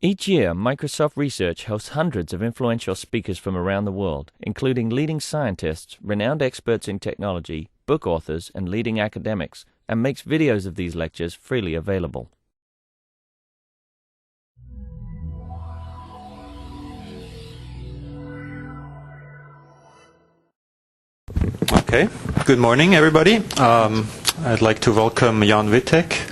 Each year, Microsoft Research hosts hundreds of influential speakers from around the world, including leading scientists, renowned experts in technology, book authors, and leading academics, and makes videos of these lectures freely available. Okay, good morning, everybody. I'd like to welcome Jan Wittek.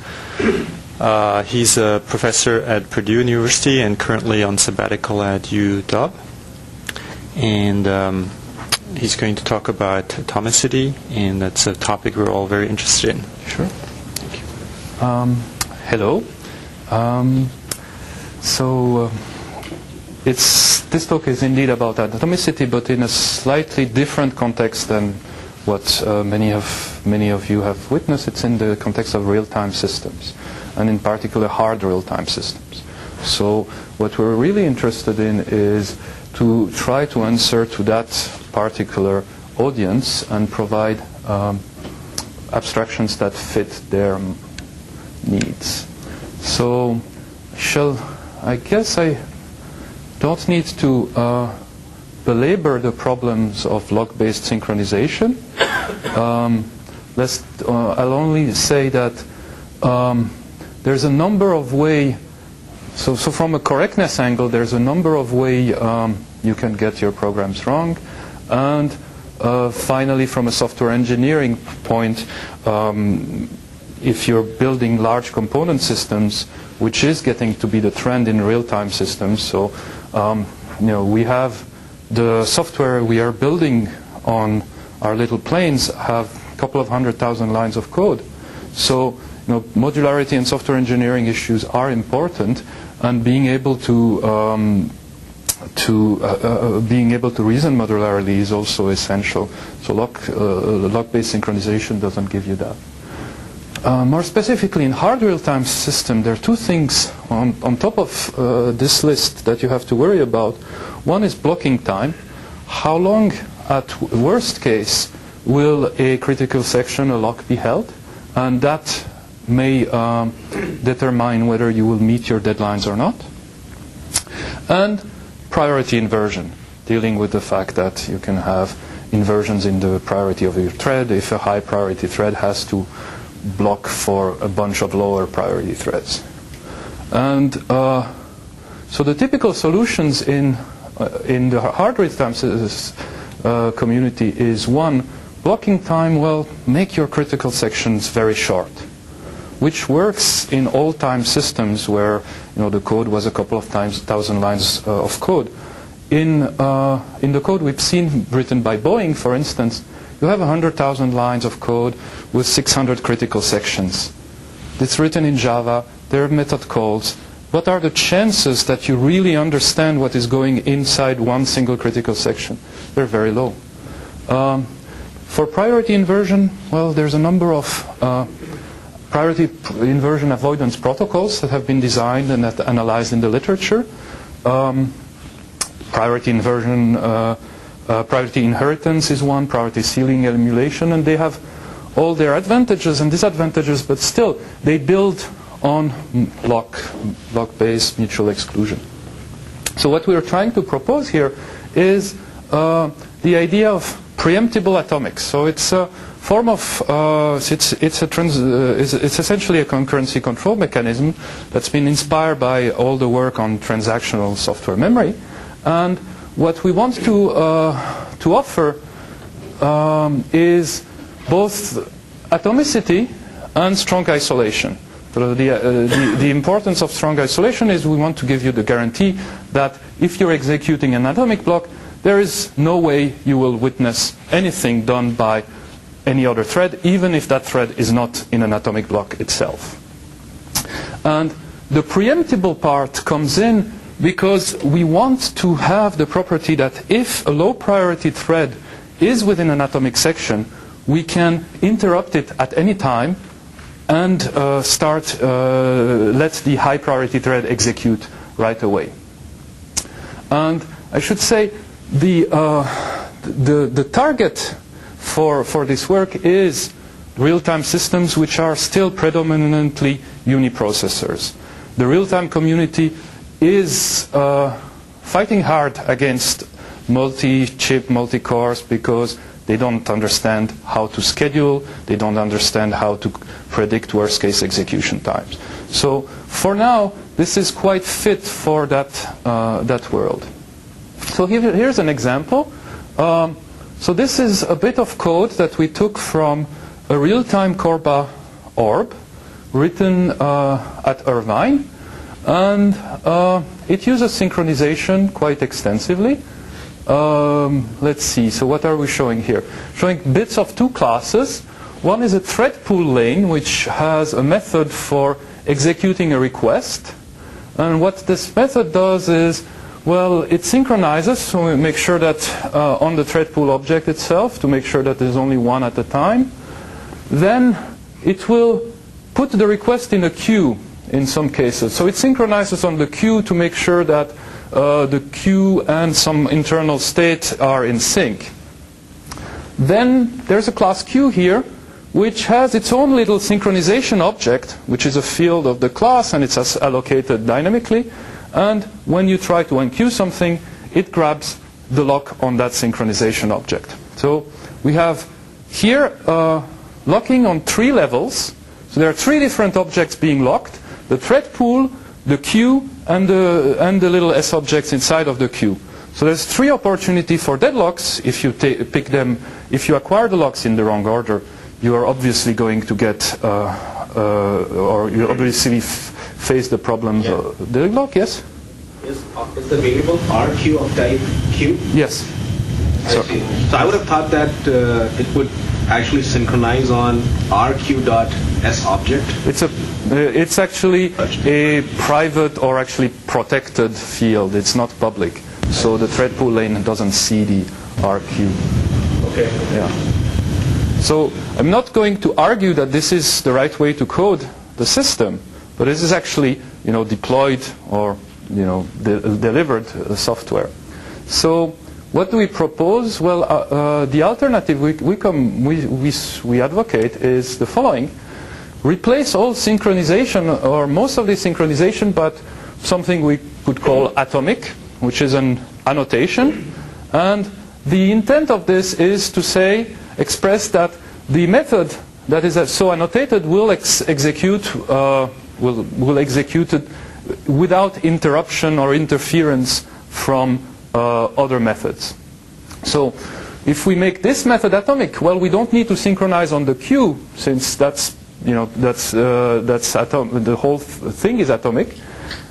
He's a professor at Purdue University and currently on sabbatical at UW. And he's going to talk about atomicity, and that's a topic we're all very interested in. Sure. Thank you. Hello. This talk is indeed about atomicity, but in a slightly different context than what many of you have witnessed. It's in the context of real-time systems, and in particular hard real-time systems. So what we're really interested in is to try to answer to that particular audience and provide abstractions that fit their needs. So I guess I don't need to belabor the problems of log-based synchronization. I'll only say that there's a number of ways. So from a correctness angle, there's a number of ways you can get your programs wrong. And finally, from a software engineering point, if you're building large component systems, which is getting to be the trend in real-time systems, so we have the software we are building on our little planes have a couple of 100,000 lines of code. So modularity and software engineering issues are important, and being able to reason modularly is also essential. So log-based synchronization doesn't give you that. More specifically, in hard real-time system, there are two things on top of this list that you have to worry about. One is blocking time. How long, at worst case, will a critical section, a lock, be held? And that may determine whether you will meet your deadlines or not. And priority inversion, dealing with the fact that you can have inversions in the priority of your thread if a high priority thread has to block for a bunch of lower priority threads. And so the typical solutions in the hard real-time community is one, blocking time. Well, make your critical sections very short, which works in old-time systems where the code was a couple of thousand lines of code. In the code we've seen written by Boeing, for instance, you have 100,000 lines of code with 600 critical sections. It's written in Java. There are method calls. What are the chances that you really understand what is going inside one single critical section? They're very low. For priority inversion, well, there's a number of priority inversion avoidance protocols that have been designed and analyzed in the literature. Priority inversion, priority inheritance is one, priority ceiling, emulation, and they have all their advantages and disadvantages, but still they build on lock-based mutual exclusion. So what we are trying to propose here is the idea of preemptible atomics. So it's a form of it's essentially a concurrency control mechanism that's been inspired by all the work on transactional software memory. And what we want to offer is both atomicity and strong isolation. So the importance of strong isolation is we want to give you the guarantee that if you're executing an atomic block, there is no way you will witness anything done by any other thread, even if that thread is not in an atomic block itself. And the preemptible part comes in because we want to have the property that if a low priority thread is within an atomic section, we can interrupt it at any time and let the high priority thread execute right away. And I should say the target for this work is real-time systems which are still predominantly uniprocessors. The real-time community is fighting hard against multi-chip, multi-cores because they don't understand how to schedule, they don't understand how to predict worst-case execution times. So for now, this is quite fit for that world. So here's an example. So this is a bit of code that we took from a real-time Corba orb written at Irvine. And it uses synchronization quite extensively. Let's see, so what are we showing here? Showing bits of two classes. One is a thread pool lane, which has a method for executing a request. And what this method does is, well, it synchronizes, so we make sure that on the thread pool object itself, to make sure that there's only one at a time. Then it will put the request in a queue in some cases. So it synchronizes on the queue to make sure that the queue and some internal state are in sync. Then there's a class Q here, which has its own little synchronization object, which is a field of the class, and it's allocated dynamically. And when you try to unqueue something, it grabs the lock on that synchronization object. So we have here locking on 3 levels. So there are 3 different objects being locked: the thread pool, the queue, and the little S objects inside of the queue. So there's 3 opportunities for deadlocks. If you pick them, if you acquire the locks in the wrong order, you are obviously going to get, or you obviously face the problem. Yeah. Deadlock, yes? Is the variable RQ of type Q? Yes. I see. So I would have thought that it would actually synchronize on RQ.S object. It's actually a private or actually protected field. It's not public. So the thread pool lane doesn't see the RQ. Okay. Yeah. So I'm not going to argue that this is the right way to code the system, but this is actually, deployed or, delivered software. So what do we propose? Well, the alternative we advocate is the following: replace all synchronization, or most of the synchronization, but something we could call atomic, which is an annotation. And the intent of this is to express that the method that is so annotated will execute it without interruption or interference from other methods. So if we make this method atomic, well, we don't need to synchronize on the queue, since the whole thing is atomic.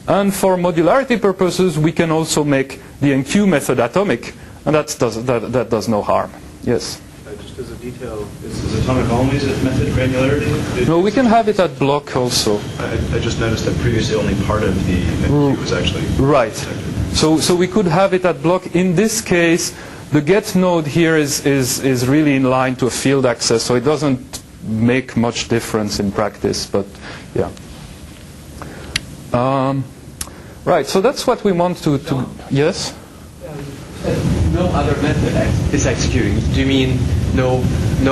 And for modularity purposes, we can also make the enqueue method atomic, and that does no harm. Yes. Just as a detail, is atomic always at method granularity? No, we can have it at block also. I just noticed that previously only part of the queue was actually right. protected. So we could have it at block. In this case, the get node here is really in line to a field access, so it doesn't make much difference in practice. But yeah. Right. So that's what we want to yes. No other method is executing. Do you mean no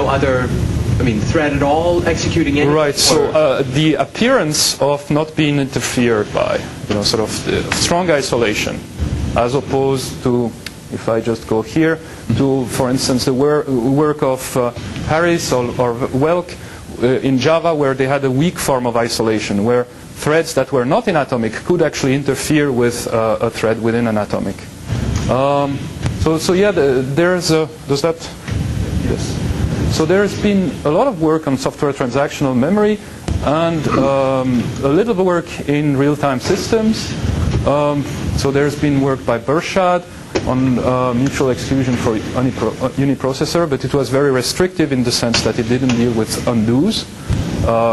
other? Thread at all executing anything? Right. So the appearance of not being interfered by, sort of strong isolation, as opposed to, if I just go here to, for instance, the work of Harris or Welk in Java, where they had a weak form of isolation, where threads that were not in atomic could actually interfere with a thread within an atomic. So yeah, there's does that? Yes. So there's been a lot of work on software transactional memory and a little work in real-time systems. So there's been work by Burchard on mutual exclusion for uniprocessor, but it was very restrictive in the sense that it didn't deal with undos.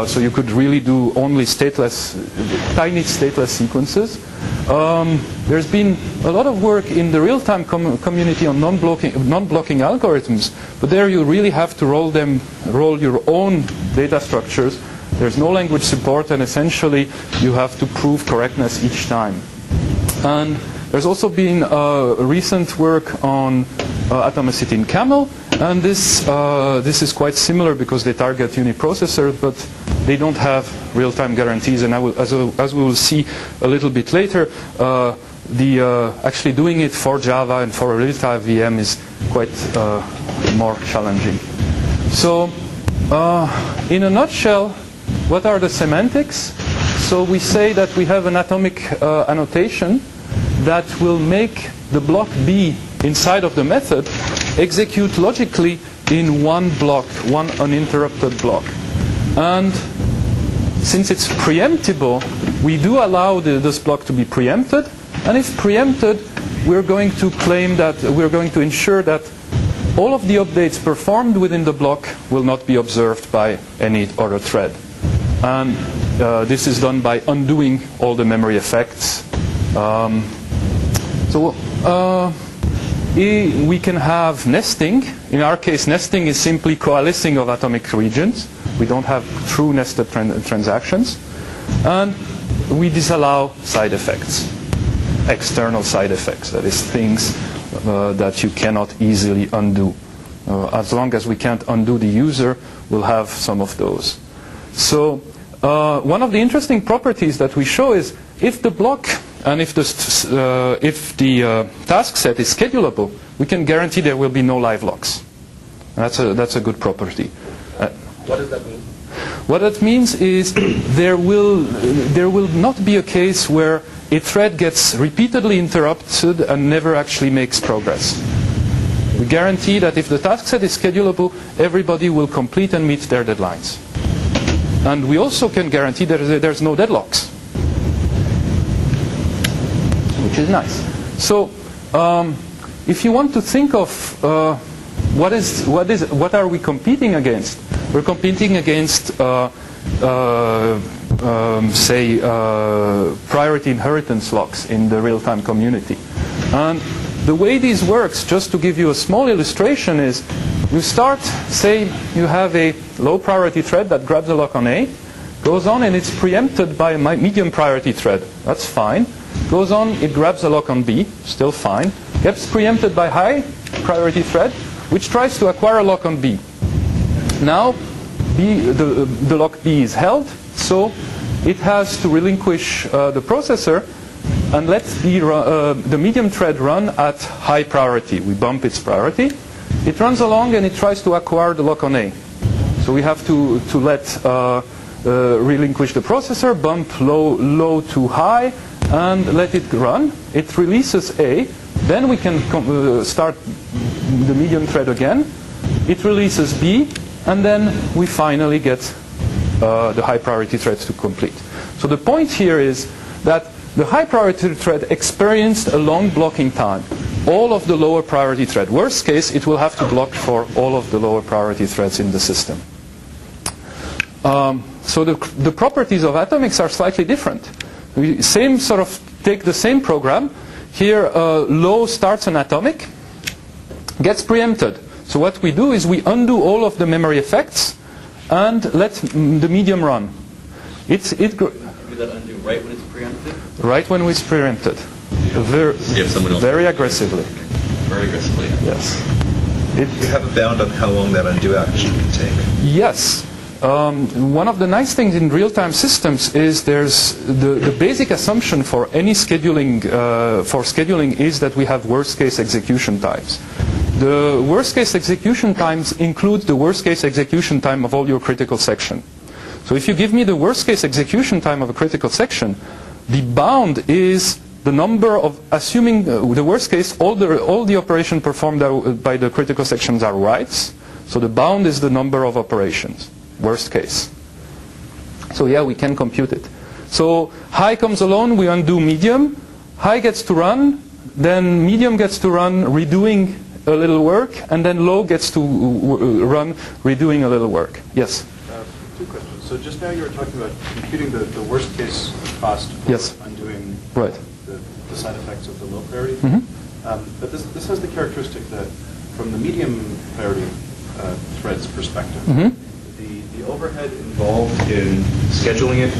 So you could really do only tiny stateless sequences. There's been a lot of work in the real-time community on non-blocking algorithms, but there you really have to roll your own data structures. There's no language support, and essentially you have to prove correctness each time. And there's also been recent work on atomicity in Camel, and this is quite similar because they target uniprocessors, but they don't have real-time guarantees, and as we will see a little bit later, actually doing it for Java and for a real-time VM is quite more challenging. So, in a nutshell, what are the semantics? So we say that we have an atomic annotation that will make the block B inside of the method execute logically in one block, one uninterrupted block. And since it's preemptible, we do allow this block to be preempted. And if preempted, we're going to claim that we're going to ensure that all of the updates performed within the block will not be observed by any other thread. And this is done by undoing all the memory effects. We can have nesting. In our case, nesting is simply coalescing of atomic regions. We don't have true nested transactions. And we disallow side effects, external side effects. That is, things that you cannot easily undo. As long as we can't undo the user, we'll have some of those. So one of the interesting properties that we show is if the block and if the task set is schedulable, we can guarantee there will be no live locks. That's a good property. What does that mean? What that means is there will not be a case where a thread gets repeatedly interrupted and never actually makes progress. We guarantee that if the task set is schedulable, everybody will complete and meet their deadlines. And we also can guarantee that there's no deadlocks, which is nice. So if you want to think of what are we competing against? We're competing against say priority inheritance locks in the real-time community. And the way this works, just to give you a small illustration, is you start, say you have a low priority thread that grabs a lock on A, goes on and it's preempted by a medium priority thread. That's fine. Goes on, it grabs a lock on B, still fine. Gets preempted by high priority thread, which tries to acquire a lock on B. Now, the lock B is held, so it has to relinquish the processor and let the medium thread run at high priority. We bump its priority. It runs along and it tries to acquire the lock on A. So we have to let relinquish the processor, bump low to high, and let it run. It releases A. Then we can start the medium thread again. It releases B, and then we finally get the high priority threads to complete. So the point here is that the high priority thread experienced a long blocking time. All of the lower priority thread. Worst case, it will have to block for all of the lower priority threads in the system. So the properties of atomics are slightly different. We take the same program. Here, low starts an atomic, gets preempted. So what we do is we undo all of the memory effects and let the medium run. Do that undo right when it's preempted? Right when it's preempted. Very aggressively. Very aggressively. Yes. You have a bound on how long that undo action can take? Yes. One of the nice things in real-time systems is there's the basic assumption for any scheduling is that we have worst-case execution times. The worst-case execution times include the worst-case execution time of all your critical section. So if you give me the worst-case execution time of a critical section, the bound is the number of, assuming the worst case, all the operation performed by the critical sections are writes. So the bound is the number of operations, worst case. So yeah, we can compute it. So high comes along, we undo medium. High gets to run, then medium gets to run, redoing a little work, and then low gets to run, redoing a little work. Yes? Two questions. So just now you were talking about computing the worst case cost for yes. undoing right. the side effects of the low priority. Mm-hmm. But this has the characteristic that from the medium priority thread's perspective, mm-hmm. the overhead involved in scheduling it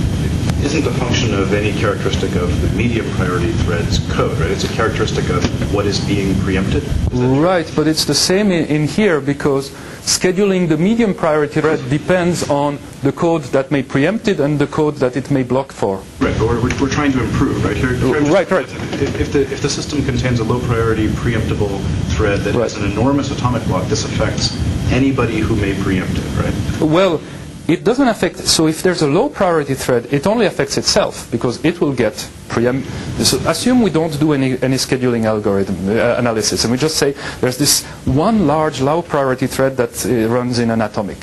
isn't a function of any characteristic of the medium priority thread's code, right? It's a characteristic of what is being preempted. Right, but it's the same in here because scheduling the medium priority thread depends on the code that may preempt it and the code that it may block for. Right, but we're trying to improve, right? Here, Right. If the system contains a low priority preemptible thread that has an enormous atomic block, this affects anybody who may preempt it, right? Well, it doesn't affect, so if there's a low priority thread, it only affects itself because it will get preempt. So assume we don't do any scheduling algorithm analysis and we just say there's this one large low priority thread that runs in an atomic.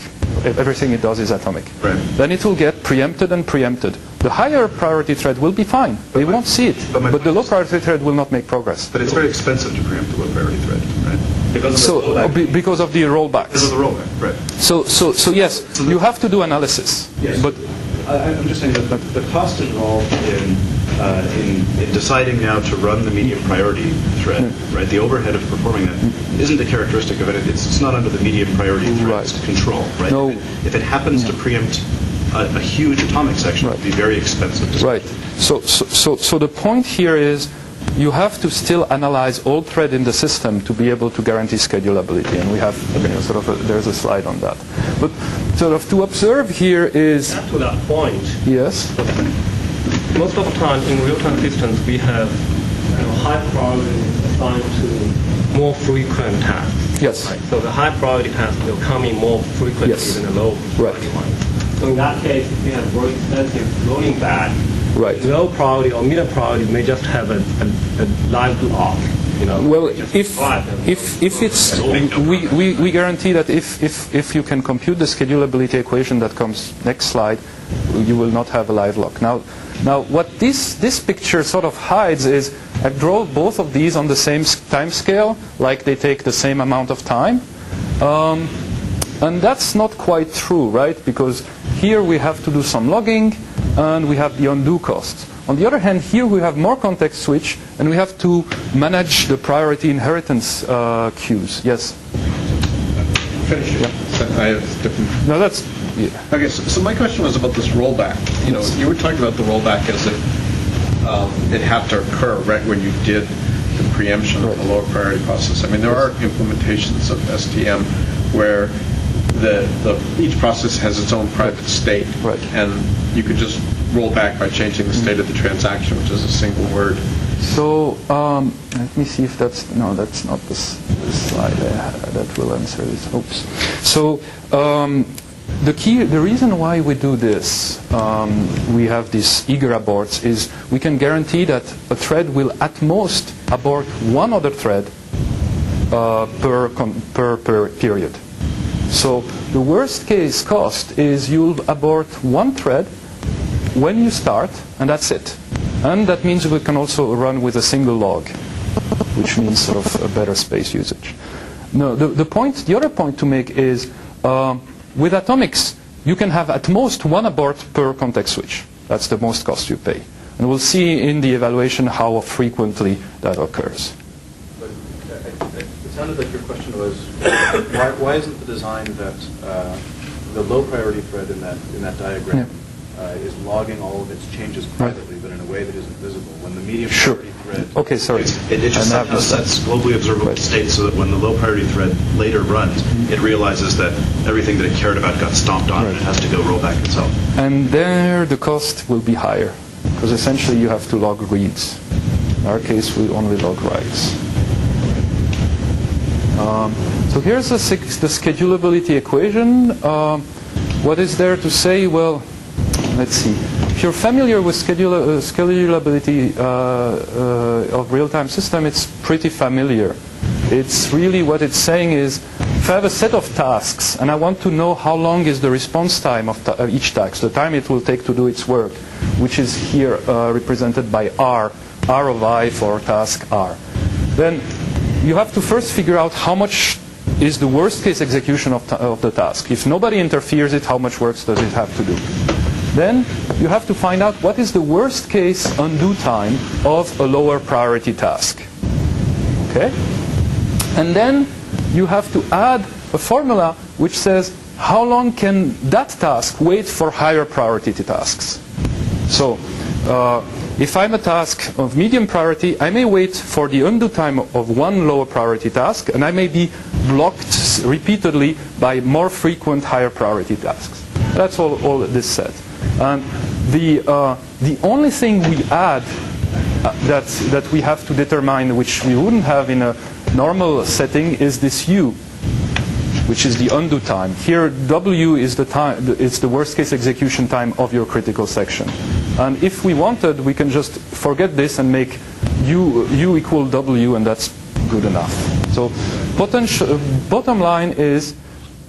Everything it does is atomic. Right. Then it will get preempted and preempted. The higher priority thread will be fine. They won't see it. But the low priority thread will not make progress. But it's very expensive to preempt the low priority thread, right? Because of the rollbacks. Because of the rollback, right. So yes, you have to do analysis. Yes. But I'm just saying that the cost involved in deciding now to run the medium priority thread, right? The overhead of performing that isn't a characteristic of it. It's not under the medium priority thread's control, right? No. If it happens to preempt a huge atomic section, it would be very expensive to Right. So the point here is you have to still analyze all thread in the system to be able to guarantee schedulability, and we have there's a slide on that. But sort of to observe here is to that point. Yes. Most of the time in real-time systems we have high priority assigned to more frequent tasks. Yes. Right? So the high priority tasks will come in more frequently than the low priority ones. So in that case, if you have very expensive rolling back, low priority or middle priority may just have a live block. Well, if it's we guarantee that if you can compute the schedulability equation that comes next slide, you will not have a live lock. Now what this picture sort of hides is I've drawn both of these on the same time scale, like they take the same amount of time. And that's not quite true, right? Because here we have to do some logging and we have the undo costs. On the other hand, here we have more context switch and we have to manage the priority inheritance queues. Yes? Finish it. Yeah. I have different... No, that's... Yeah. Okay, so my question was about this rollback. You were talking about the rollback as if it had to occur right when you did the preemption of the lower priority process. I mean, there are implementations of STM where each process has its own private state, and you could just roll back by changing the state of the transaction, which is a single word. So let me see if that's not this slide that will answer this. Oops. So the reason why we do this, we have these eager aborts, is we can guarantee that a thread will at most abort one other thread per period. So the worst case cost is you'll abort one thread when you start, and that's it. And that means we can also run with a single log, which means sort of a better space usage. No, the other point to make is with atomics, you can have at most one abort per context switch. That's the most cost you pay. And we'll see in the evaluation how frequently that occurs. It sounded like your question was, why isn't the design that the low priority thread in that diagram is logging all of its changes privately, but in a way that isn't visible? When the medium priority thread... Okay, sorry. It just somehow sets globally observable states so that when the low priority thread later runs, it realizes that everything that it cared about got stomped on and it has to go roll back itself. And there the cost will be higher, because essentially you have to log reads. In our case, we only log writes. So here's the schedulability equation. What is there to say? Well, let's see. If you're familiar with schedulability of real-time system, it's pretty familiar. It's really what it's saying is, if I have a set of tasks and I want to know how long is the response time of each task, the time it will take to do its work, which is here represented by R of I for task R, then you have to first figure out how much is the worst case execution of the task. If nobody interferes it, how much work does it have to do? Then you have to find out what is the worst case undo time of a lower priority task. Okay? And then you have to add a formula which says how long can that task wait for higher priority tasks. So if I'm a task of medium priority, I may wait for the undo time of one lower priority task, and I may be blocked repeatedly by more frequent higher priority tasks. That's all this said. And the only thing we add that we have to determine, which we wouldn't have in a normal setting, is this U, which is the undo time. Here, W is the time. It's the worst case execution time of your critical section. And if we wanted, we can just forget this and make U equal W, and that's good enough. So, bottom line is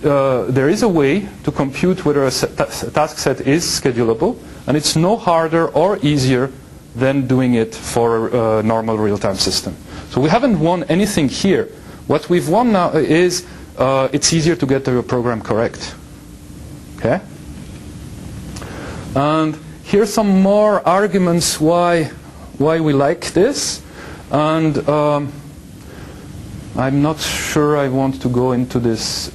there is a way to compute whether a task set is schedulable, and it's no harder or easier than doing it for a normal real-time system. So we haven't won anything here. What we've won now is it's easier to get your program correct. Okay? And here's some more arguments why we like this. And I'm not sure I want to go into this.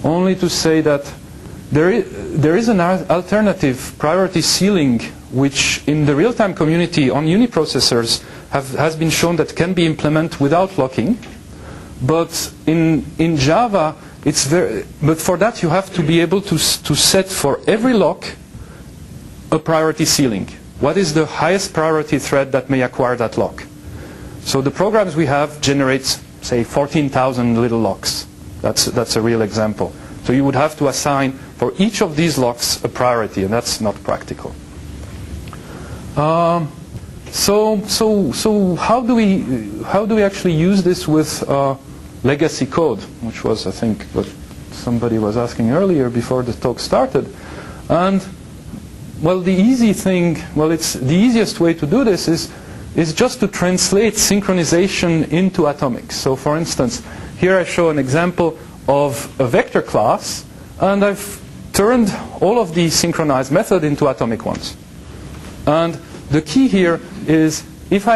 Only to say that there is an alternative priority ceiling, which in the real-time community on uniprocessors has been shown that can be implemented without locking. But in Java, but for that you have to be able to set for every lock a priority ceiling. What is the highest priority thread that may acquire that lock? So the programs we have generates, say, 14,000 little locks. That's a real example. So you would have to assign for each of these locks a priority, and that's not practical. So how do we actually use this with legacy code, which was, I think, what somebody was asking earlier before the talk started? And well, the easiest way to do this is just to translate synchronization into atomics. So, for instance, here I show an example of a vector class, and I've turned all of the synchronized method into atomic ones. And the key here is if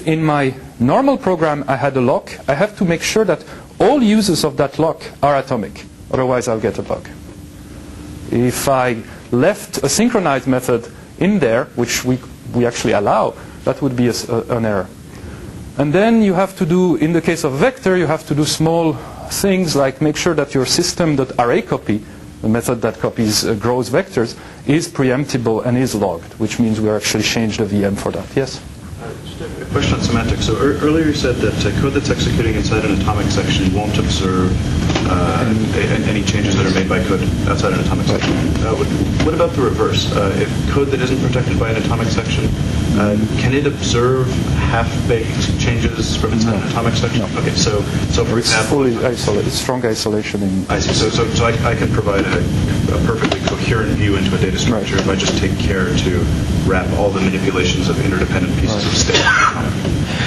in my normal program I had a lock, I have to make sure that all uses of that lock are atomic. Otherwise I'll get a bug. If I left a synchronized method in there, which we actually allow, that would be an error. And then you have to do, in the case of vector, you have to do small things like make sure that your system.arrayCopy, the method that copies grows vectors, is preemptible and is logged, which means we actually changed the VM for that. Yes? Just a question on semantics. So earlier you said that code that's executing inside an atomic section won't observe any changes that are made by code outside an atomic section. What about the reverse? If code that isn't protected by an atomic section, can it observe half-baked changes from inside an atomic section? No. Okay, so for it's example, fully isolated, strong isolation. I see. So I can provide a perfectly coherent view into a data structure if I just take care to wrap all the manipulations of interdependent pieces of state.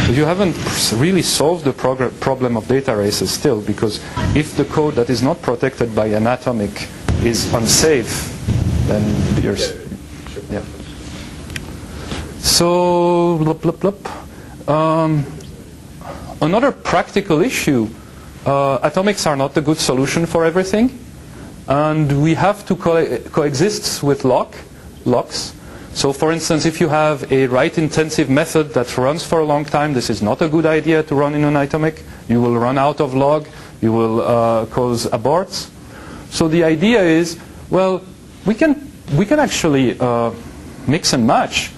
You haven't really solved the problem of data races still, because if the code that is not protected by an atomic is unsafe, then there's... Yeah. So, another practical issue, atomics are not a good solution for everything, and we have to coexist with locks. So, for instance, if you have a write-intensive method that runs for a long time, this is not a good idea to run in an atomic. You will run out of log. You will cause aborts. So the idea is, well, we can actually mix and match.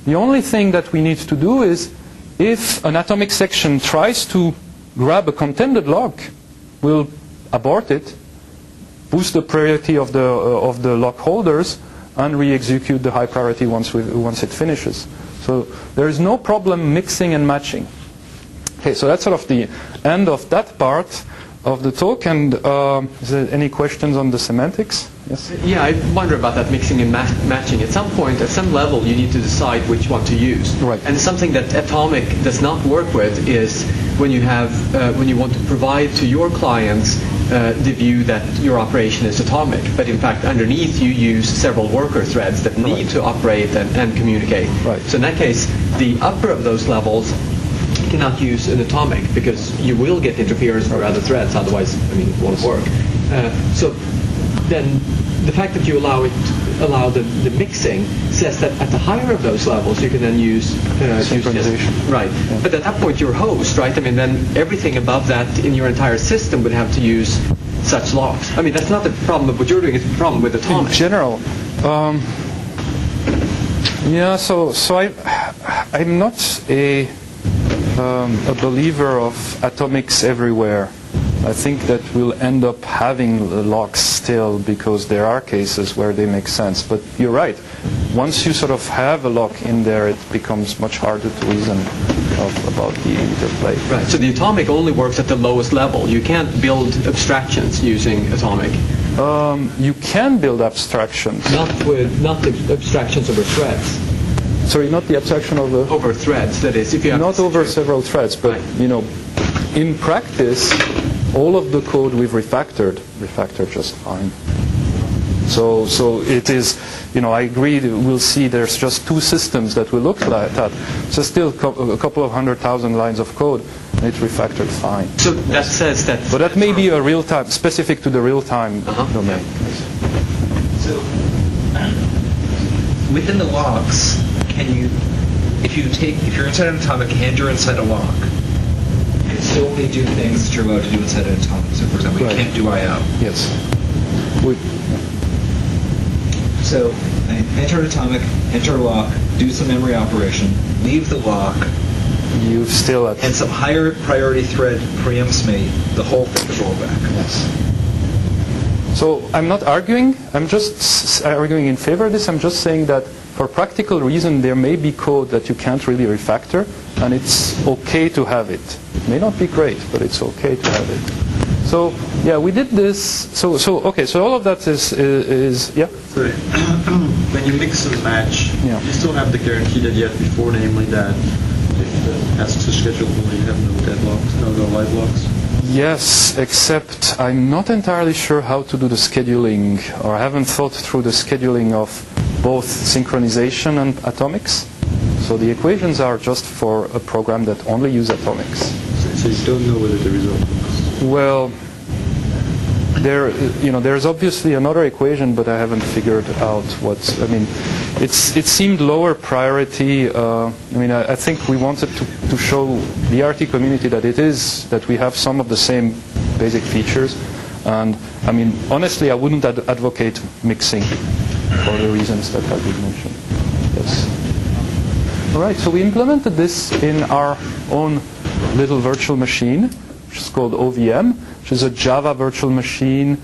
The only thing that we need to do is, if an atomic section tries to grab a contended lock, we'll abort it, boost the priority of the lock holders, and re-execute the high priority once it finishes. So there is no problem mixing and matching. Okay, so that's sort of the end of that part of the talk. And is there any questions on the semantics? Yes? Yeah, I wonder about that mixing and matching. At some point, at some level, you need to decide which one to use. Right. And something that atomic does not work with is when you have when you want to provide to your clients the view that your operation is atomic, but in fact underneath you use several worker threads that need to operate and communicate. Right. So in that case, the upper of those levels cannot use an atomic because you will get interference from other threads, otherwise, I mean, it won't work. So then the fact that you allow it allow the mixing says that at the higher of those levels, you can then use synchronization. Right. Yeah. But at that point, you're host, right? I mean, then everything above that in your entire system would have to use such locks. I mean, that's not the problem of what you're doing, it's the problem with atomic. In general, yeah, so I'm not a believer of atomics everywhere. I think that we'll end up having locks still because there are cases where they make sense. But you're right. Once you sort of have a lock in there, it becomes much harder to reason about the interplay. Right. So the atomic only works at the lowest level. You can't build abstractions using atomic. You can build abstractions. Not the abstractions over threads. Sorry, not the abstraction of the... Over threads, that is. If you have not over several threads, but, you know, in practice, all of the code we've refactored just fine. So it is, you know, I agree, we'll see there's just two systems that we look like that. So still a couple of 100,000 lines of code, and it's refactored fine. So that says that... But that may be a real-time, specific to the real-time domain. So within the locks, can you, if you're inside an atomic and you're inside a lock, you can still only do things that you're allowed to do inside an atomic. So, for example, you can't do I/O. Yes. So, I enter an atomic, enter a lock, do some memory operation, leave the lock. You still and some higher priority thread preempts me. The whole thing is rolled back. Yes. So I'm not arguing. I'm just arguing in favor of this. I'm just saying that for practical reason, there may be code that you can't really refactor, and it's okay to have it. It may not be great, but it's okay to have it. So yeah, we did this. So okay. So all of that is yeah. Sorry. When you mix and match, you still have the guarantee that you had before, namely that if the tasks are schedulable, you have no deadlocks, no live locks. Yes, except I'm not entirely sure how to do the scheduling, or I haven't thought through the scheduling of both synchronization and atomics. So the equations are just for a program that only uses atomics. So you don't know whether the result works? Well, there's obviously another equation, but I haven't figured out what. I mean, it seemed lower priority. I think we wanted to show the RT community that we have some of the same basic features, and I mean, honestly, I wouldn't advocate mixing for the reasons that have been mentioned. Yes. All right. So we implemented this in our own little virtual machine, which is called OVM, which is a Java virtual machine,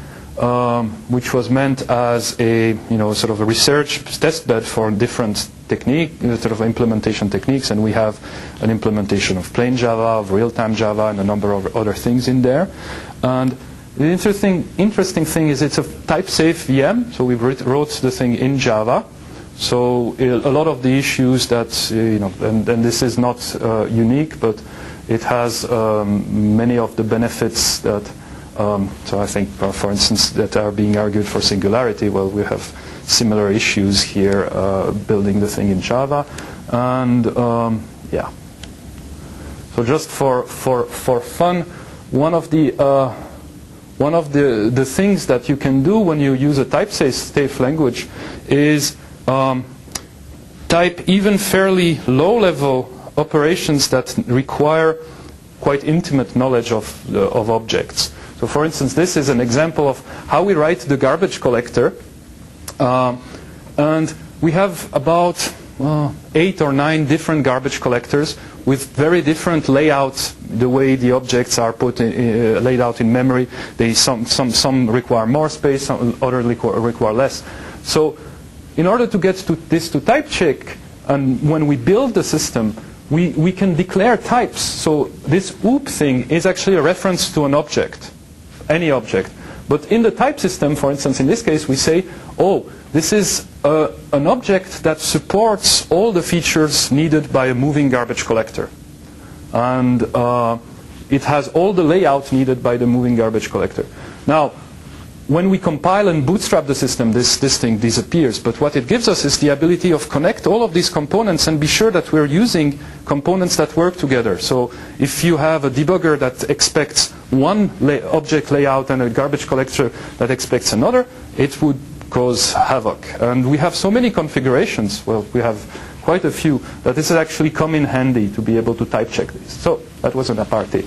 which was meant as a sort of a research testbed for different sort of implementation techniques, and we have an implementation of plain Java, of Realtime Java, and a number of other things in there. And the interesting thing is it's a type-safe VM, so we wrote the thing in Java. So a lot of the issues that and this is not unique, but it has many of the benefits that, so I think, for instance, that are being argued for singularity. Well, we have similar issues here building the thing in Java, and yeah. So just for fun, one of the things that you can do when you use a type-safe language is type even fairly low-level operations that require quite intimate knowledge of objects. So for instance, this is an example of how we write the garbage collector. And we have about 8 or 9 different garbage collectors with very different layouts, the way the objects are laid out in memory. Some require more space, some others require less. So in order to get this to type check, and when we build the system, we can declare types. So this OOP thing is actually a reference to an object, any object. But in the type system, for instance, in this case, we say, oh, this is an object that supports all the features needed by a moving garbage collector. And it has all the layout needed by the moving garbage collector. Now, when we compile and bootstrap the system, this thing disappears. But what it gives us is the ability of connect all of these components and be sure that we're using components that work together. So if you have a debugger that expects one object layout and a garbage collector that expects another, it would cause havoc. And we have so many configurations, well, we have quite a few, that this has actually come in handy to be able to type check this. So that was an apartheid.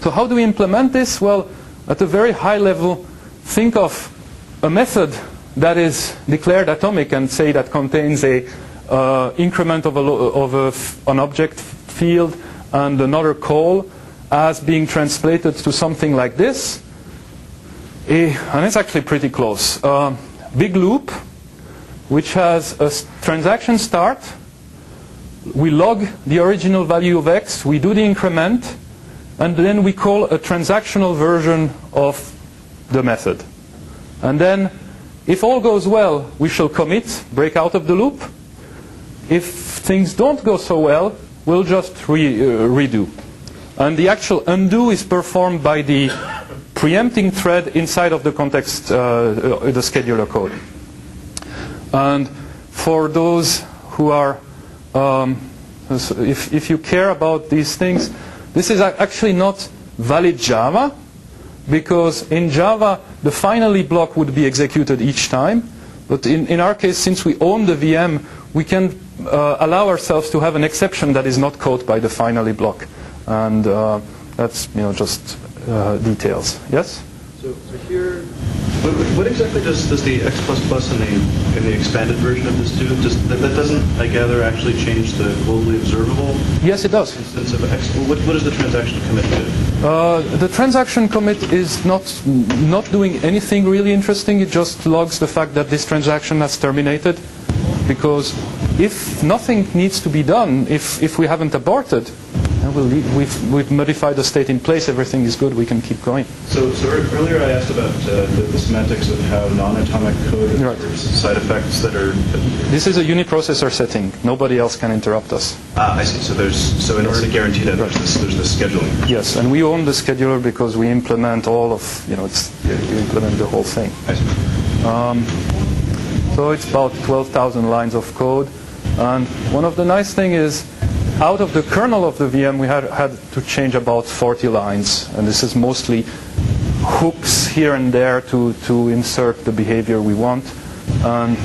So how do we implement this? Well, at a very high level, think of a method that is declared atomic and say that contains a increment of an object field and another call as being translated to something like this. And it's actually pretty close. Big loop, which has a transaction start. We log the original value of x, we do the increment, and then we call a transactional version of the method. And then, if all goes well, we shall commit, break out of the loop. If things don't go so well, we'll just redo. And the actual undo is performed by the preempting thread inside of the context, the scheduler code. And for those who are, if you care about these things, this is actually not valid Java, because in Java, the finally block would be executed each time. But in our case, since we own the VM, we can allow ourselves to have an exception that is not caught by the finally block. And that's just details. Yes? So here, what exactly does the X++ in the expanded version of this do? That doesn't, I gather, actually change the globally observable? Yes, it does. Instance of X. What does the transaction commit do? The transaction commit is not doing anything really interesting. It just logs the fact that this transaction has terminated. Because if nothing needs to be done, if we haven't aborted, we've modified the state in place, everything is good, we can keep going. So earlier I asked about the semantics of how non-atomic code interprets side effects that are... This is a uniprocessor setting. Nobody else can interrupt us. I see. So in order to guarantee that, there's this scheduling. Yes, and we own the scheduler because we implement all of, you implement the whole thing. I see. So it's about 12,000 lines of code. And one of the nice things is, out of the kernel of the VM, we had to change about 40 lines. And this is mostly hooks here and there to insert the behavior we want. And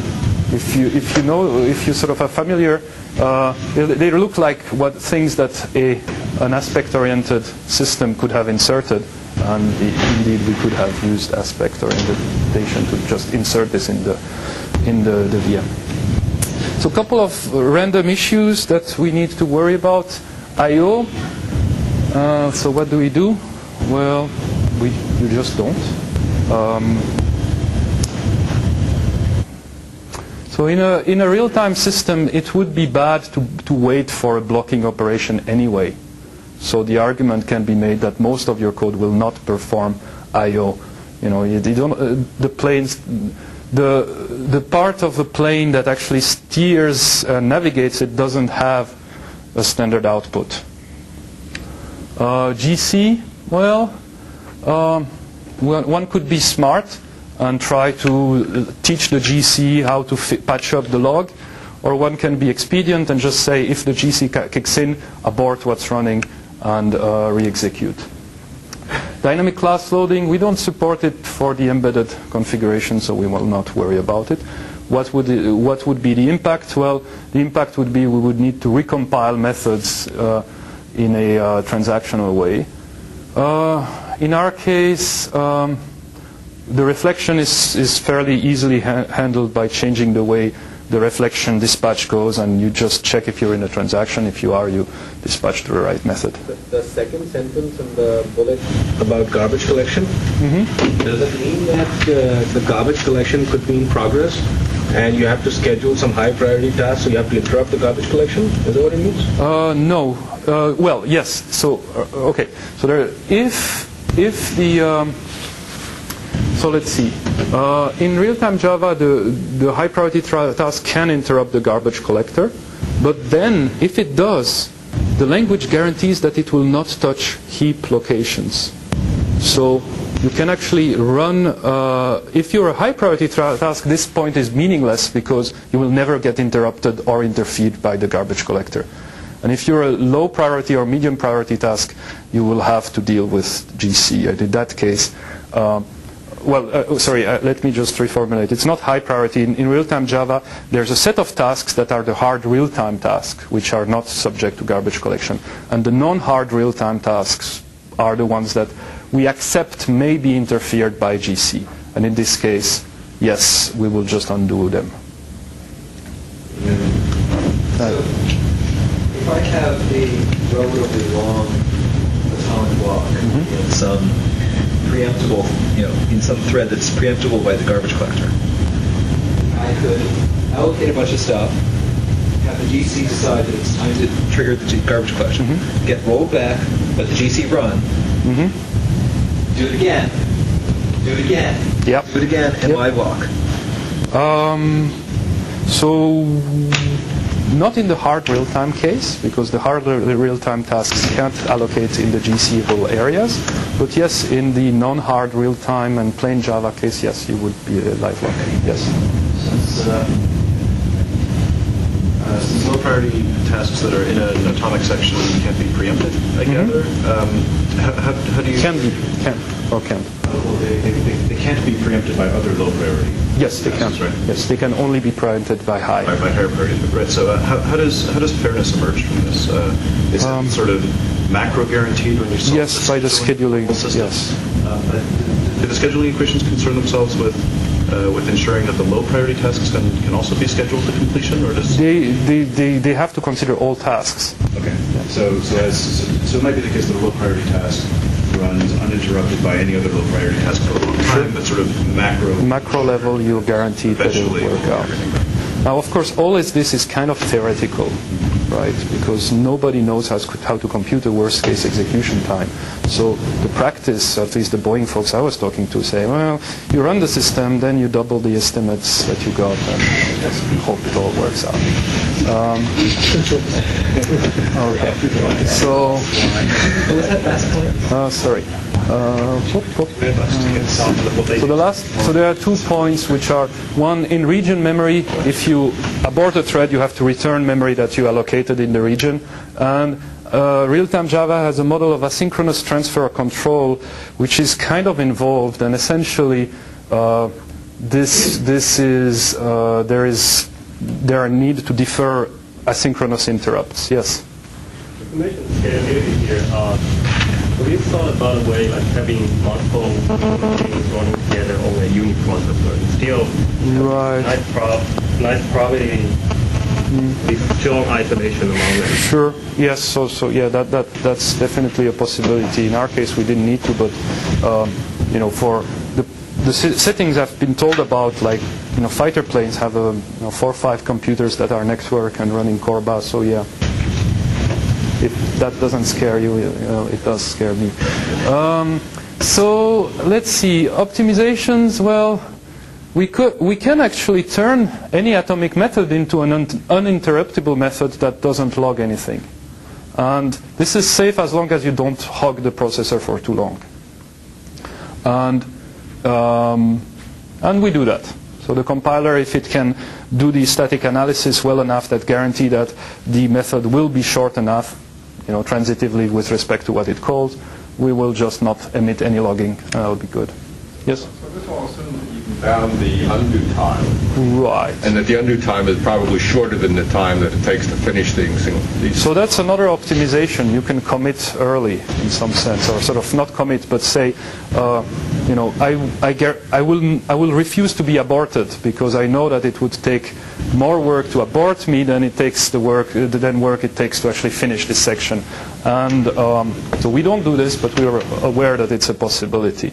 if you sort of are familiar, they look like things that an aspect-oriented system could have inserted. And indeed, we could have used aspect orientation to just insert this in the VM. So a couple of random issues that we need to worry about. I/O. So what do? Well, you just don't. So in a real-time system, it would be bad to wait for a blocking operation anyway. So the argument can be made that most of your code will not perform I/O. The part of the plane that actually steers and navigates it doesn't have a standard output. GC, well, one could be smart and try to teach the GC how to patch up the log, or one can be expedient and just say, if the GC kicks in, abort what's running and re-execute. Dynamic class loading, we don't support it for the embedded configuration, so we will not worry about it. What would be the impact? Well, the impact would be we would need to recompile methods in a transactional way. In our case, the reflection is fairly easily handled by changing the way the reflection dispatch goes, and you just check if you're in a transaction. If you are, you dispatch to the right method. The second sentence in the bullet about garbage collection, does it mean that the garbage collection could be in progress and you have to schedule some high priority tasks, so you have to interrupt the garbage collection? Is that what it means? No. Well, yes. So, okay. So there, if the so let's see. In real-time Java, the high priority task can interrupt the garbage collector, but then if it does, the language guarantees that it will not touch heap locations. So you can actually run, if you're a high priority task, this point is meaningless because you will never get interrupted or interfered by the garbage collector. And if you're a low priority or medium priority task, you will have to deal with GC. And in that case, let me just reformulate. It's not high priority. In real-time Java, there's a set of tasks that are the hard real-time tasks, which are not subject to garbage collection. And the non-hard real-time tasks are the ones that we accept may be interfered by GC. And in this case, yes, we will just undo them. If I have a relatively long atomic block in some preemptible, in some thread that's preemptible by the garbage collector, I could allocate a bunch of stuff, have the GC decide that it's time to trigger the garbage collection, get rolled back, let the GC run, do it again, do it again, do it again, and my block. So not in the hard real-time case, because the hard real-time tasks can't allocate in the GC whole areas. But yes, in the non-hard real-time and plain Java case, yes, you would be a live lock. Yes. Since low priority tasks that are in an atomic section can't be preempted, I gather. How do you? Can or can't. Well, they can't be preempted by other low priority. Yes, they can. Right? Yes, they can only be preempted by high. By higher priority, right? So how does fairness emerge from this? Is it sort of macro guaranteed when you solve yes, by the scheduling. Yes. Do the scheduling equations concern themselves with ensuring that the low priority tasks can also be scheduled to completion, or does they have to consider all tasks? Okay. Yeah. So it might be the case that a low priority task runs uninterrupted by any other low priority task for a long time, but sort of macro level, you're guaranteed that it will work out. Now, of course, all of this is kind of theoretical, right? Because nobody knows how to compute a worst-case execution time. So the practice, at least the Boeing folks I was talking to, say, well, you run the system, then you double the estimates that you got, and just hope it all works out. Okay. So, sorry. So there are 2 points which are, one, in region memory, if you abort a thread, you have to return memory that you allocated in the region. And real-time Java has a model of asynchronous transfer control, which is kind of involved, and essentially there are need to defer asynchronous interrupts. Yes. You mentioned scalability here. Have you thought about a way like having multiple things running together on a uniprocessor? Still, right. nice probability with strong isolation among them. Sure. Yes. So yeah, that's definitely a possibility. In our case, we didn't need to, but for the settings I've been told about, like fighter planes have 4 or 5 computers that are network and running core bus. So yeah. If that doesn't scare you, it does scare me. So let's see, optimizations. Well, we can actually turn any atomic method into an uninterruptible method that doesn't log anything, and this is safe as long as you don't hog the processor for too long. And we do that. So the compiler, if it can do the static analysis well enough that guarantee that the method will be short enough, transitively with respect to what it calls, we will just not emit any logging, and that'll be good. Yes? So this will assume that you can bound the undo time. Right. And that the undo time is probably shorter than the time that it takes to finish things. So that's another optimization. You can commit early in some sense, or sort of not commit, but say, I will refuse to be aborted because I know that it would take more work to abort me than it takes work it takes to actually finish this section. And so we don't do this, but we are aware that it's a possibility.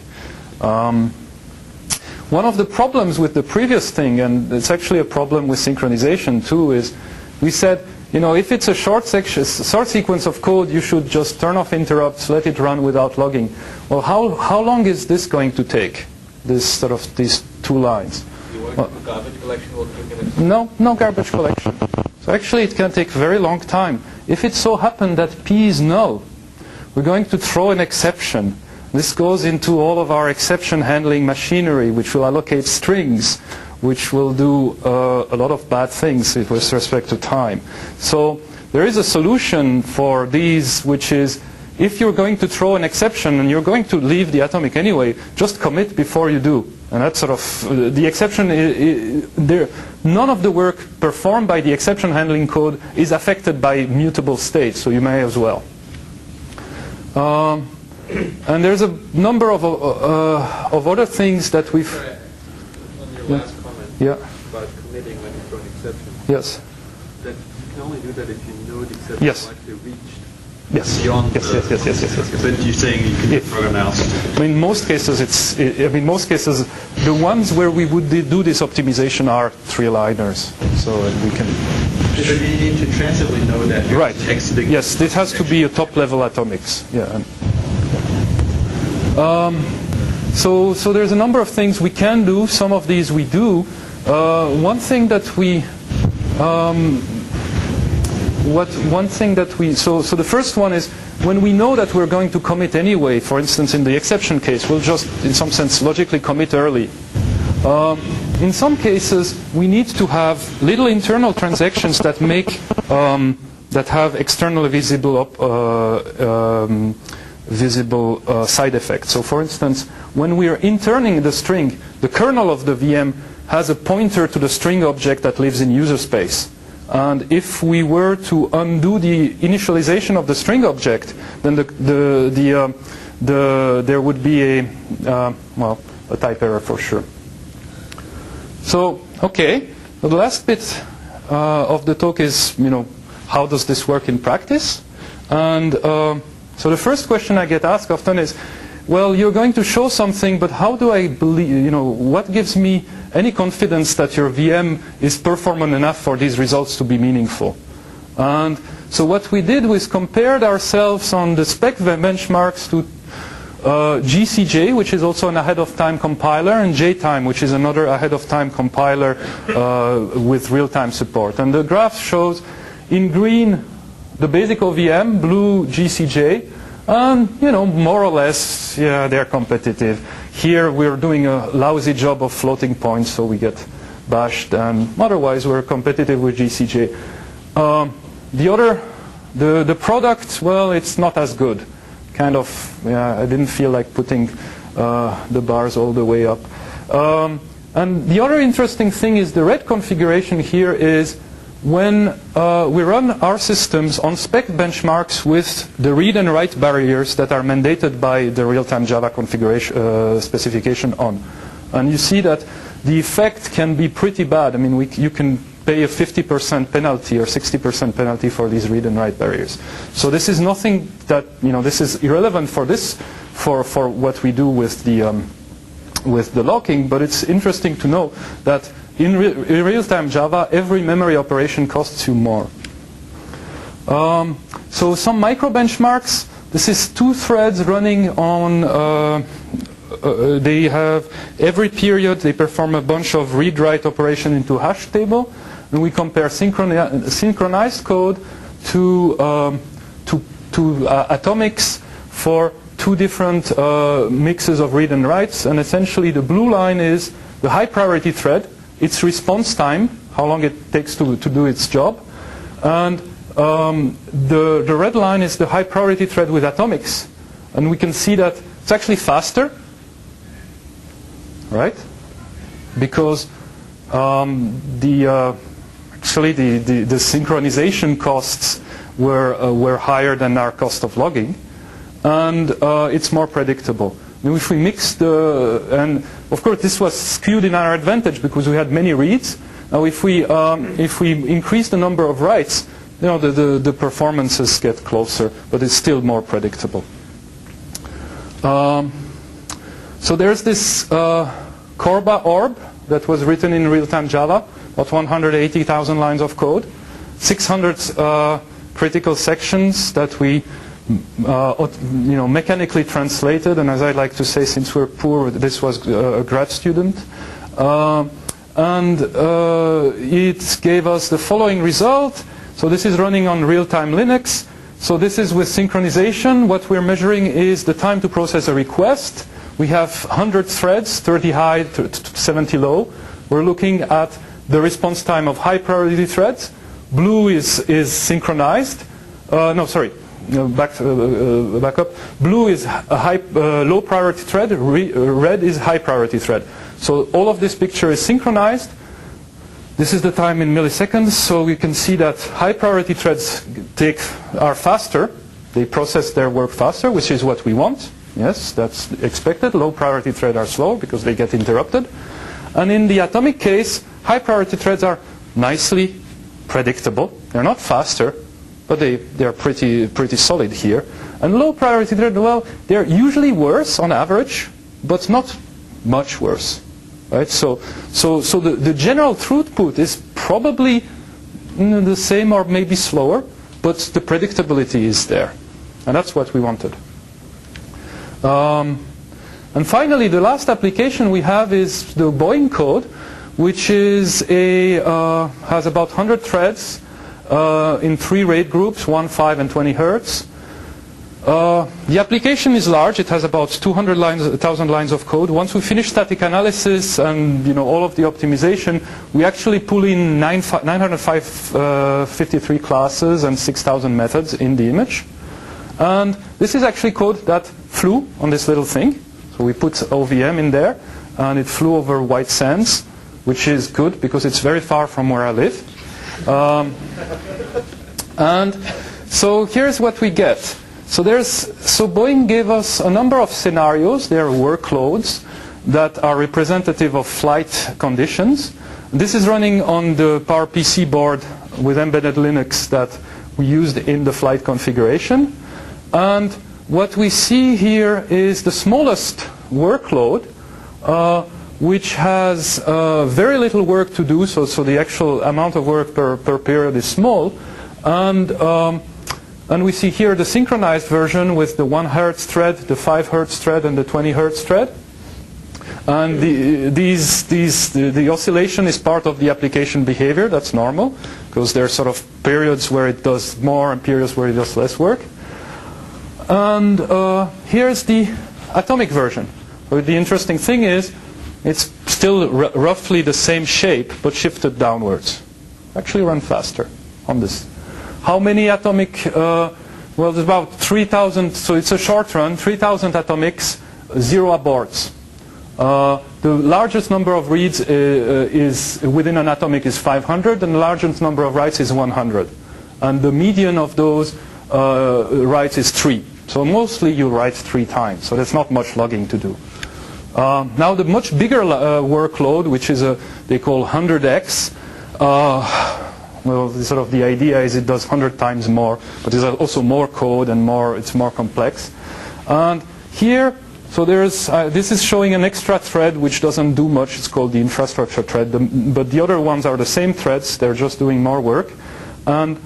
One of the problems with the previous thing, and it's actually a problem with synchronization too, is we said, if it's a short sequence of code, you should just turn off interrupts, let it run without logging. Well, how long is this going to take? These 2 lines. Garbage collection will take No garbage collection. So actually it can take a very long time. If it so happened that P is null, we're going to throw an exception. This goes into all of our exception handling machinery, which will allocate strings, which will do a lot of bad things with respect to time. So there is a solution for these, which is, if you're going to throw an exception and you're going to leave the atomic anyway, just commit before you do. And that's sort of the exception. None of the work performed by the exception handling code is affected by mutable states, so you may as well. And there's a number of other things that we've. Sorry, on your last comment about committing when you throw an exception. Yes. That you can only do that if you know the exception Yes. is actually reached. Yes. Beyond yes. But you're saying you can program else. I mean, most cases, most cases, the ones where we would do this optimization are three-liners. So we can. But you need to transitively know that you're Right. exiting. Yes, this has to be a top-level atomics. Yeah. So there's a number of things we can do. Some of these we do. One thing that we. So the first one is when we know that we're going to commit anyway, for instance in the exception case, we'll just in some sense logically commit early. In some cases we need to have little internal transactions that make that have externally visible side effects. So for instance, when we are interning the string, the kernel of the VM has a pointer to the string object that lives in user space. And if we were to undo the initialization of the string object, then there would be a type error for sure. So okay, the last bit of the talk is how does this work in practice? And so the first question I get asked often is, well, you're going to show something, but how do I believe? What gives me any confidence that your VM is performant enough for these results to be meaningful? And so what we did was compared ourselves on the spec benchmarks to GCJ, which is also an ahead-of-time compiler, and JTime, which is another ahead-of-time compiler with real-time support. And the graph shows in green the basic OVM, blue GCJ, and more or less, they're competitive. Here we're doing a lousy job of floating points, so we get bashed, and otherwise we're competitive with GCJ. The product, well, it's not as good. Kind of, I didn't feel like putting the bars all the way up. And the other interesting thing is the red configuration here is when we run our systems on spec benchmarks with the read and write barriers that are mandated by the Realtime Java configuration specification on. And you see that the effect can be pretty bad. I mean, you can pay a 50% penalty or 60% penalty for these read and write barriers. So this is nothing that, this is irrelevant for what we do with the locking, but it's interesting to know that in real-time Java, every memory operation costs you more. So some micro benchmarks. This is 2 threads running on. They have every period they perform a bunch of read-write operation into hash table, and we compare synchronized code to atomics for 2 different mixes of read and writes. And essentially, the blue line is the high priority thread. Its response time, how long it takes to do its job. And the red line is the high priority thread with atomics. And we can see that it's actually faster, right? Because the synchronization costs were higher than our cost of logging. And it's more predictable. Now if we mix and of course this was skewed in our advantage because we had many reads. Now if we increase the number of writes, the performances get closer, but it's still more predictable. So there's this Corba orb that was written in real-time Java, about 180,000 lines of code, 600 critical sections that we mechanically translated, and as I like to say, since we're poor, this was a grad student. And it gave us the following result. So this is running on real-time Linux. So this is with synchronization. What we're measuring is the time to process a request. We have 100 threads, 30 high, 70 low. We're looking at the response time of high priority threads. Blue is synchronized. back up. Blue is a low priority thread. Red is high priority thread. So all of this picture is synchronized. This is the time in milliseconds. So we can see that high priority threads are faster. They process their work faster, which is what we want. Yes, that's expected. Low priority threads are slow because they get interrupted. And in the atomic case, high priority threads are nicely predictable. They're not faster, but they're pretty solid here. And low priority threads, well, they're usually worse on average, but not much worse. Right? So the general throughput is probably the same or maybe slower, but the predictability is there. And that's what we wanted. And finally, the last application we have is the Boeing Code, which is has about 100 threads in 3 rate groups, 1, 5, and 20 hertz. The application is large. It has about 200,000 lines of code. Once we finish static analysis and all of the optimization, we actually pull in 953 classes and 6,000 methods in the image. And this is actually code that flew on this little thing. So we put OVM in there, and it flew over white sands, which is good because it's very far from where I live. And so here's what we get. So Boeing gave us a number of scenarios. They are workloads that are representative of flight conditions. This is running on the PowerPC board with embedded Linux that we used in the flight configuration. And what we see here is the smallest workload, which has very little work to do, so the actual amount of work per period is small. And we see here the synchronized version with the 1 hertz thread, the 5 hertz thread, and the 20 hertz thread. And the oscillation is part of the application behavior. That's normal, because there are sort of periods where it does more and periods where it does less work. And here's the atomic version. But the interesting thing is, it's still roughly the same shape, but shifted downwards. Actually run faster on this. How many atomic? Well, there's about 3,000, so it's a short run, 3,000 atomics, 0 aborts. The largest number of reads is within an atomic is 500, and the largest number of writes is 100. And the median of those writes is 3. So mostly you write 3 times, so there's not much logging to do. Now the much bigger workload, which is they call 100x, well, sort of the idea is it does 100 times more, but there's also more code and it's more complex. And here, so this is showing an extra thread which doesn't do much. It's called the infrastructure thread, but the other ones are the same threads. They're just doing more work. And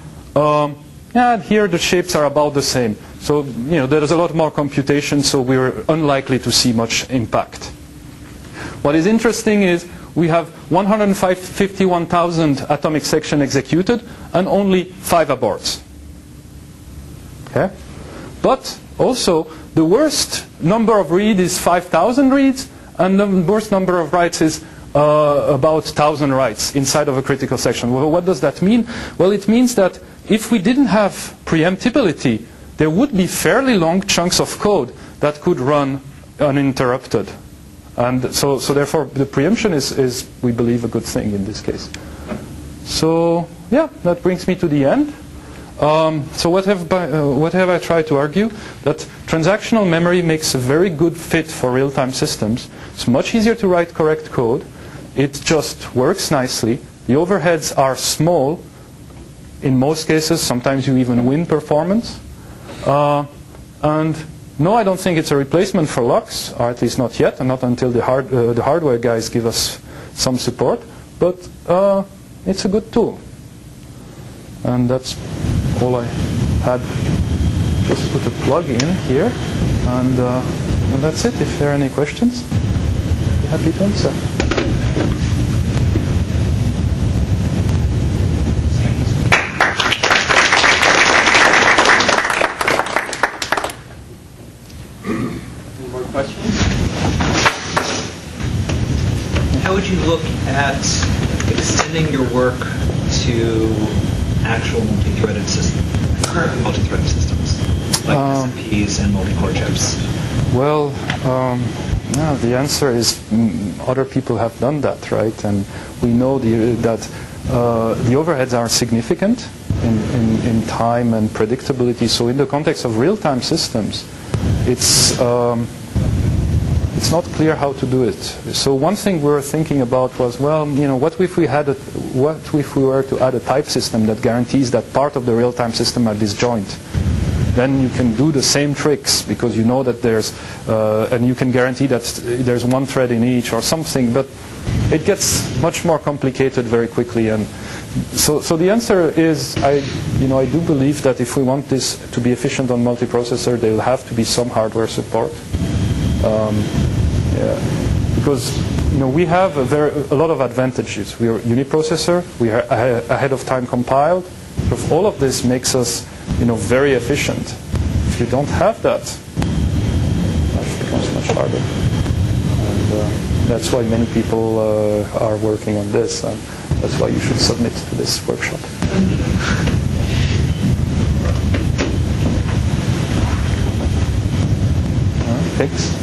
here the shapes are about the same. So there's a lot more computation, so we're unlikely to see much impact. What is interesting is we have 151,000 atomic sections executed and only 5 aborts. Okay? But also, the worst number of reads is 5,000 reads, and the worst number of writes is about 1,000 writes inside of a critical section. Well, what does that mean? Well, it means that if we didn't have preemptibility, there would be fairly long chunks of code that could run uninterrupted. And so therefore, the preemption is, we believe, a good thing in this case. So, yeah, that brings me to the end. So what have I tried to argue? That transactional memory makes a very good fit for real-time systems. It's much easier to write correct code. It just works nicely. The overheads are small. In most cases, sometimes you even win performance. And no, I don't think it's a replacement for LUX, or at least not yet, and not until the hardware guys give us some support. But it's a good tool. And that's all I had. Just put a plug in here, and that's it. If there are any questions, I'd be happy to answer. Any more questions? How would you look at extending your work to actual multi-threaded systems, current multi-threaded systems? like SMPs and multi-core chips? Well, no, the answer is other people have done that, right? And we know that the overheads are significant in time and predictability. So in the context of real-time systems, it's not clear how to do it. So one thing we were thinking about was, well, what if we were to add a type system that guarantees that part of the real-time system are disjoint? Then you can do the same tricks because you know that there's, and you can guarantee that there's one thread in each or something. But it gets much more complicated very quickly. And so the answer is, I do believe that if we want this to be efficient on multiprocessor, there will have to be some hardware support. Because we have a lot of advantages. We are uniprocessor. We are ahead of time compiled. So all of this makes us very efficient. If you don't have that, life becomes much harder. And that's why many people are working on this. And that's why you should submit to this workshop. Thanks.